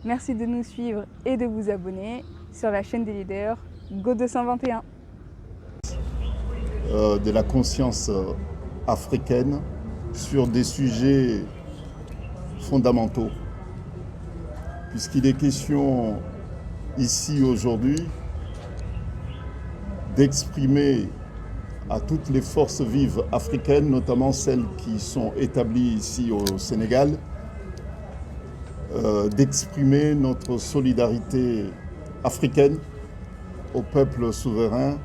Merci de nous suivre et de vous abonner sur la chaîne des leaders Go 221. De la conscience africaine sur des sujets fondamentaux. Puisqu'il est question ici aujourd'hui d'exprimer à toutes les forces vives africaines, notamment celles qui sont établies ici au Sénégal, d'exprimer notre solidarité africaine au peuple souverain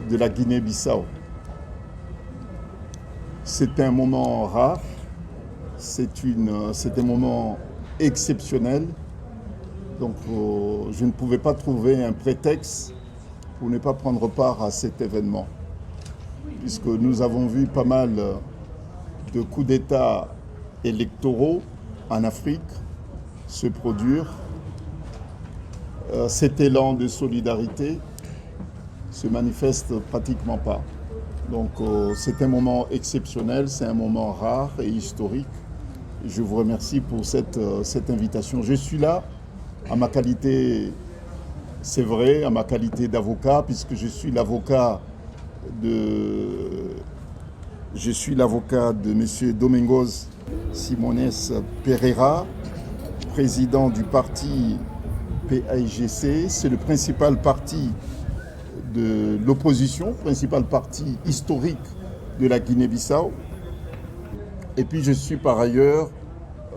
de la Guinée-Bissau. C'est un moment rare, c'est un moment exceptionnel, donc je ne pouvais pas trouver un prétexte pour ne pas prendre part à cet événement, puisque nous avons vu pas mal de coups d'État électoraux en Afrique se produire. Cet élan de solidarité se manifeste pratiquement pas. Donc c'est un moment exceptionnel, c'est un moment rare et historique. Je vous remercie pour cette invitation. Je suis là à ma qualité, c'est vrai, à ma qualité d'avocat, puisque je suis l'avocat de M. Domingos Simones Pereira, président du parti PAIGC. C'est le principal parti de l'opposition, principal parti historique de la Guinée-Bissau. Et puis je suis par ailleurs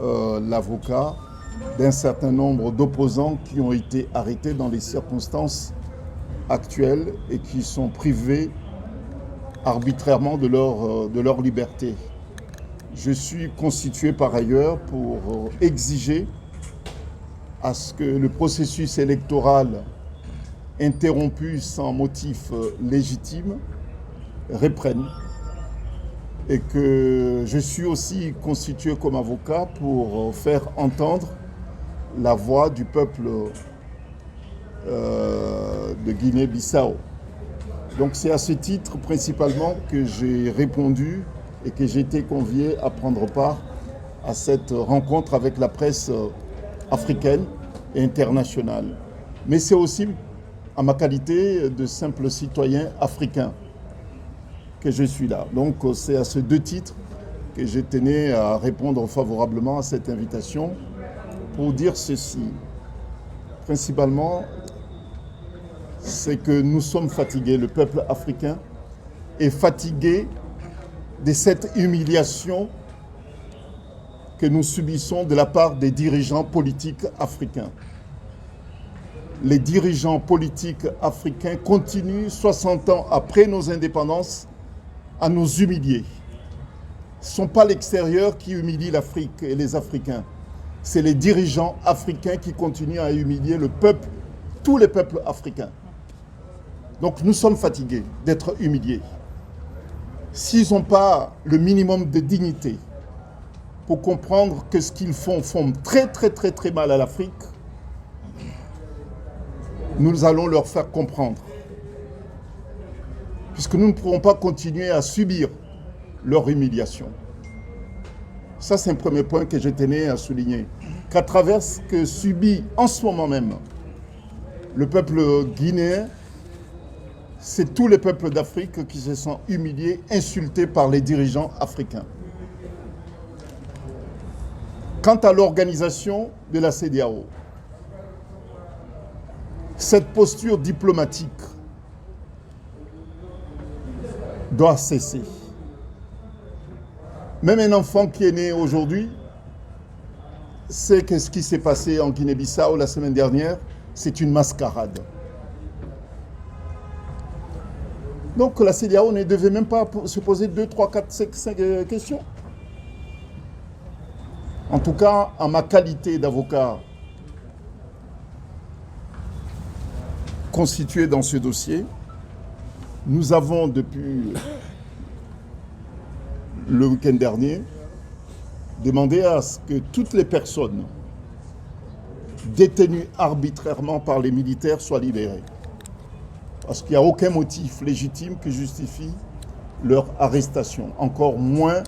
l'avocat d'un certain nombre d'opposants qui ont été arrêtés dans les circonstances actuelles et qui sont privés arbitrairement de leur liberté. Je suis constitué par ailleurs pour exiger à ce que le processus électoral interrompu sans motif légitime reprenne, et que je suis aussi constitué comme avocat pour faire entendre la voix du peuple de Guinée-Bissau. Donc c'est à ce titre principalement que j'ai répondu et que j'ai été convié à prendre part à cette rencontre avec la presse africaine et internationale. Mais c'est aussi à ma qualité de simple citoyen africain que je suis là. Donc c'est à ces deux titres que je tenais à répondre favorablement à cette invitation pour dire ceci. Principalement, c'est que nous sommes fatigués, le peuple africain est fatigué de cette humiliation que nous subissons de la part des dirigeants politiques africains. Les dirigeants politiques africains continuent, 60 ans après nos indépendances, à nous humilier. Ce ne sont pas l'extérieur qui humilie l'Afrique et les Africains. C'est les dirigeants africains qui continuent à humilier le peuple, tous les peuples africains. Donc nous sommes fatigués d'être humiliés. S'ils n'ont pas le minimum de dignité pour comprendre que ce qu'ils font très très mal à l'Afrique, nous allons leur faire comprendre. Puisque nous ne pourrons pas continuer à subir leur humiliation. Ça, c'est un premier point que je tenais à souligner. Qu'à travers ce que subit en ce moment même le peuple guinéen, c'est tous les peuples d'Afrique qui se sont humiliés, insultés par les dirigeants africains. Quant à l'organisation de la CEDEAO, cette posture diplomatique doit cesser. Même un enfant qui est né aujourd'hui sait que ce qui s'est passé en Guinée-Bissau la semaine dernière, c'est une mascarade. Donc la CEDEAO ne devait même pas se poser 2, 3, 4, 5 questions. En tout cas, en ma qualité d'avocat constitué dans ce dossier, nous avons depuis le week-end dernier demandé à ce que toutes les personnes détenues arbitrairement par les militaires soient libérées. Parce qu'il n'y a aucun motif légitime qui justifie leur arrestation, encore moins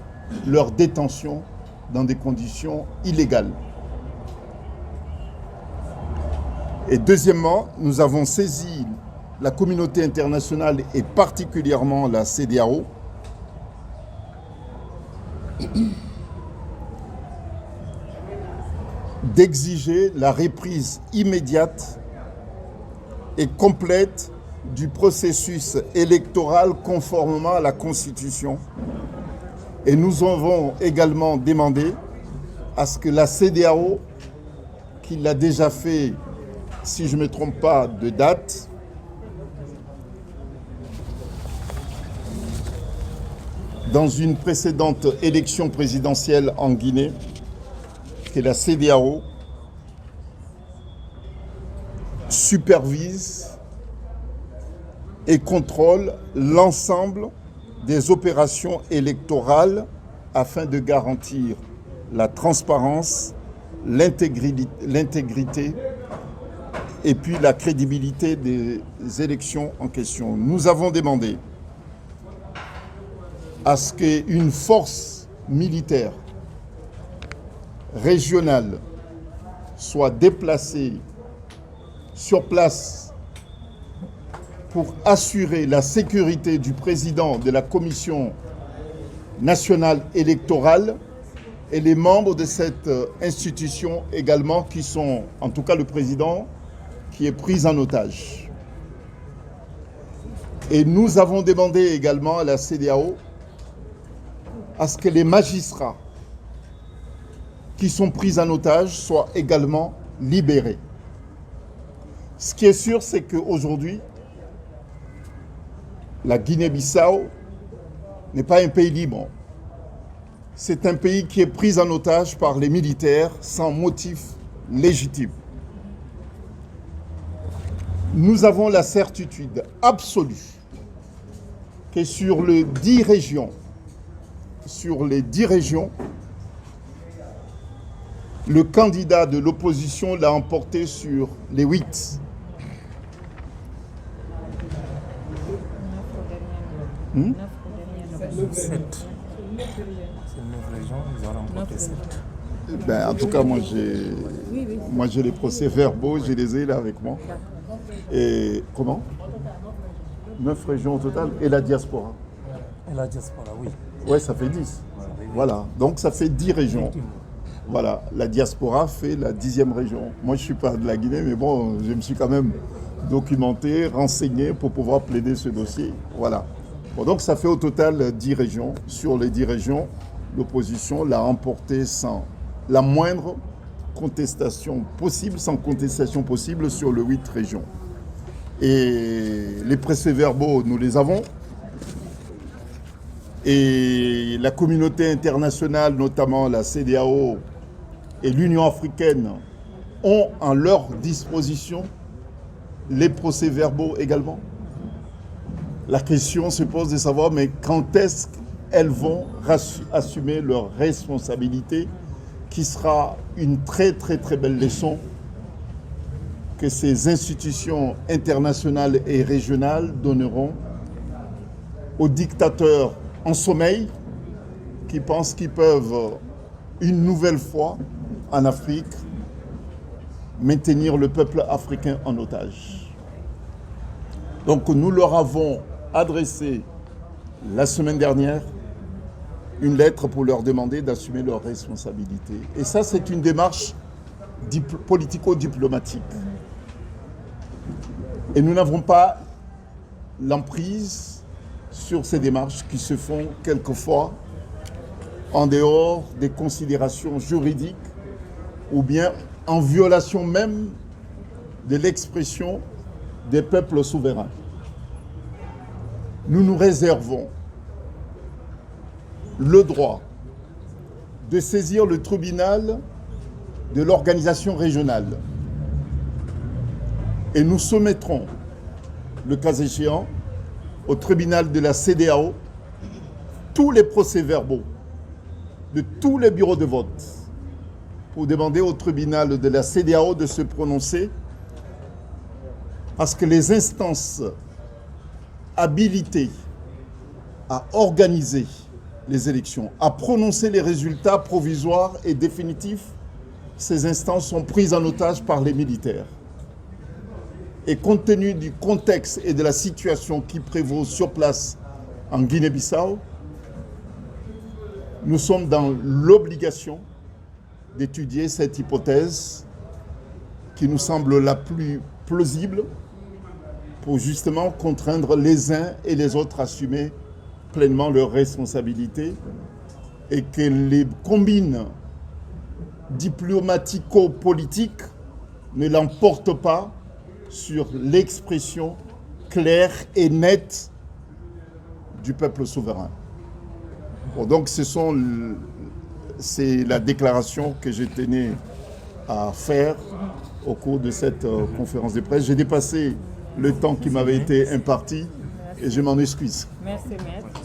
leur détention dans des conditions illégales. Et deuxièmement, nous avons saisi la communauté internationale et particulièrement la CEDEAO d'exiger la reprise immédiate et complète du processus électoral conformément à la Constitution. Et nous avons également demandé à ce que la CEDEAO, qui l'a déjà fait, si je ne me trompe pas de date, dans une précédente élection présidentielle en Guinée, que la CEDEAO supervise et contrôle l'ensemble des opérations électorales afin de garantir la transparence, l'intégrité et puis la crédibilité des élections en question. Nous avons demandé à ce qu'une force militaire régionale soit déplacée sur place pour assurer la sécurité du président de la Commission nationale électorale et les membres de cette institution également qui sont, en tout cas le président, qui est pris en otage. Et nous avons demandé également à la CEDEAO à ce que les magistrats qui sont pris en otage soient également libérés. Ce qui est sûr, c'est qu'aujourd'hui, la Guinée-Bissau n'est pas un pays libre. C'est un pays qui est pris en otage par les militaires sans motif légitime. Nous avons la certitude absolue que sur les 10 régions, le candidat de l'opposition l'a emporté sur les 8. Ben, en tout cas, moi j'ai les procès-verbaux, j'ai les ai là avec moi. Et comment 9 régions au total et la diaspora. Et la diaspora, oui. Ouais, ça fait 10. Voilà, donc ça fait 10 régions. Voilà, la diaspora fait la 10e région. Moi, je ne suis pas de la Guinée, mais bon, je me suis quand même documenté, renseigné pour pouvoir plaider ce dossier. Voilà. Bon, donc ça fait au total 10 régions. Sur les 10 régions, l'opposition l'a emporté sans la moindre contestation possible, sans contestation possible sur les 8 régions. Et les procès-verbaux, nous les avons. Et la communauté internationale, notamment la CEDEAO et l'Union africaine, ont en leur disposition les procès-verbaux également. La question se pose de savoir, mais quand est-ce qu'elles vont assumer leur responsabilité, qui sera une très très très belle leçon que ces institutions internationales et régionales donneront aux dictateurs en sommeil qui pensent qu'ils peuvent une nouvelle fois en Afrique maintenir le peuple africain en otage. Donc nous leur avons adressé la semaine dernière une lettre pour leur demander d'assumer leurs responsabilités. Et ça, c'est une démarche politico-diplomatique. Et nous n'avons pas l'emprise sur ces démarches qui se font quelquefois en dehors des considérations juridiques ou bien en violation même de l'expression des peuples souverains. Nous nous réservons le droit de saisir le tribunal de l'organisation régionale et nous soumettrons, le cas échéant, au tribunal de la CEDEAO tous les procès-verbaux de tous les bureaux de vote pour demander au tribunal de la CEDEAO de se prononcer parce que les instances habilitées à organiser les élections, à prononcer les résultats provisoires et définitifs, ces instances sont prises en otage par les militaires. Et compte tenu du contexte et de la situation qui prévaut sur place en Guinée-Bissau, nous sommes dans l'obligation d'étudier cette hypothèse qui nous semble la plus plausible pour justement contraindre les uns et les autres à assumer pleinement leurs responsabilités et que les combines diplomatico-politiques ne l'emportent pas sur l'expression claire et nette du peuple souverain. Bon, donc c'est la déclaration que je tenais à faire au cours de cette conférence de presse. J'ai dépassé le temps qui m'avait été imparti et je m'en excuse. Merci, maître.